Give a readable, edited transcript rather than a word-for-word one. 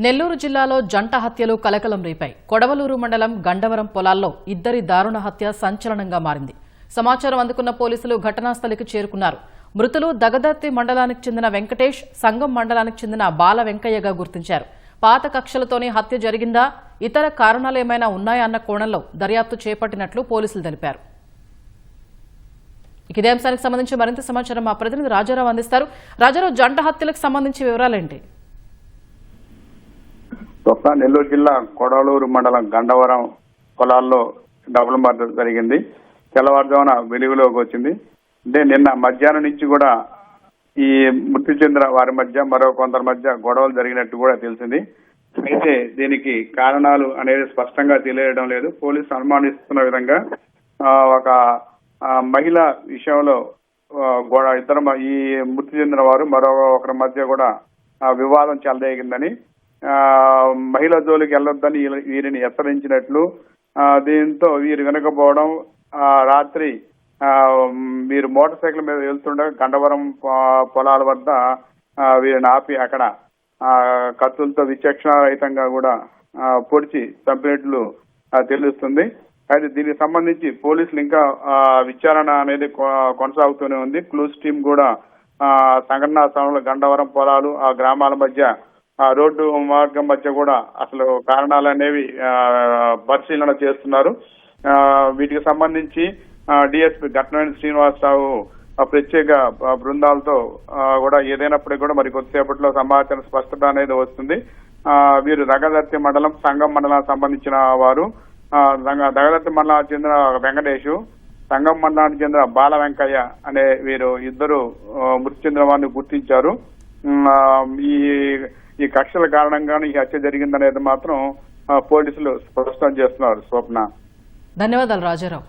నెల్లూరు జిల్లాలో జంట హత్యలు కలకలం రేపాయి. కొడవలూరు మండలం గండవరం పొలాల్లో ఇద్దరి దారుణ హత్య సంచలనంగా మారింది. సమాచారం అందుకున్న పోలీసులు ఘటనాస్థలికి చేరుకున్నారు. మృతులు దగదర్తి మండలానికి చెందిన వెంకటేష్, సంగం మండలానికి చెందిన బాల వెంకయ్యగా గుర్తించారు. పాత కక్షలతోనే హత్య జరిగిందా, ఇతర కారణాలేమైనా ఉన్నాయా అన్న కోణంలో దర్యాప్తు చేపట్టినట్లు పోలీసులు తెలిపారు. ఇదే అంశానికి సంబంధించి మరింత సమాచారం మా ప్రతినిధి రాజారావు అందిస్తారు. రాజారావు, జంట హత్యలకు సంబంధించి వివరాలేంటి? నెల్లూరు జిల్లా కొడవలూరు మండలం గండవరం పొలాల్లో డబుల్ మర్డర్ జరిగింది. తెల్లవారుజామున వెలుగులోకి వచ్చింది. అంటే నిన్న మధ్యాహ్నం నుంచి కూడా ఈ మృతి చెందిన వారి మధ్య మరో కొందరి మధ్య గొడవలు జరిగినట్టు కూడా తెలిసింది. అయితే దీనికి కారణాలు అనేది స్పష్టంగా తెలియడం లేదు. పోలీసులు అనుమానిస్తున్న విధంగా ఒక మహిళ విషయంలో ఇద్దరు ఈ మృతి చెందిన వారు మరో ఒకరి మధ్య కూడా వివాదం చెలరేగిందని, మహిళ జోలికి వెళ్లొద్దని వీరిని హెచ్చరించినట్లు, దీంతో వీరు వెనకపోవడం, రాత్రి వీరు మోటార్ సైకిల్ మీద వెళ్తుండగా గండవరం పొలాల వద్ద వీరిని ఆపి అక్కడ కత్తులతో విచక్షణారహితంగా కూడా పొడిచి చంపినట్లు తెలుస్తుంది. అయితే దీనికి సంబంధించి పోలీసులు ఇంకా విచారణ అనేది కొనసాగుతూనే ఉంది. క్లూస్ టీం కూడా సంఘటనా స్థలంలో గండవరం పొలాలు ఆ గ్రామాల మధ్య రోడ్డు మార్గం మధ్య కూడా అసలు కారణాలు అనేవి పరిశీలన చేస్తున్నారు. వీటికి సంబంధించి డిఎస్పీ ఘటనవేణి శ్రీనివాసరావు ప్రత్యేక బృందాలతో కూడా ఏదైనప్పటికీ కూడా మరి కొద్దిసేపట్లో సమాచారం స్పష్టత అనేది వస్తుంది. వీరు దగదర్తి మండలం, సంగం మండలానికి సంబంధించిన వారు. దగదర్తి మండలానికి చెందిన వెంకటేష్, సంగం మండలానికి చెందిన బాల వెంకయ్య అనే వీరు ఇద్దరు మృతి చెందిన వారిని గుర్తించారు. ఈ కక్షల కారణంగానే ఈ హత్య జరిగిందనేది మాత్రం పోలీసులు స్పష్టం చేస్తున్నారు. స్వప్న, ధన్యవాదాలు రాజారావు.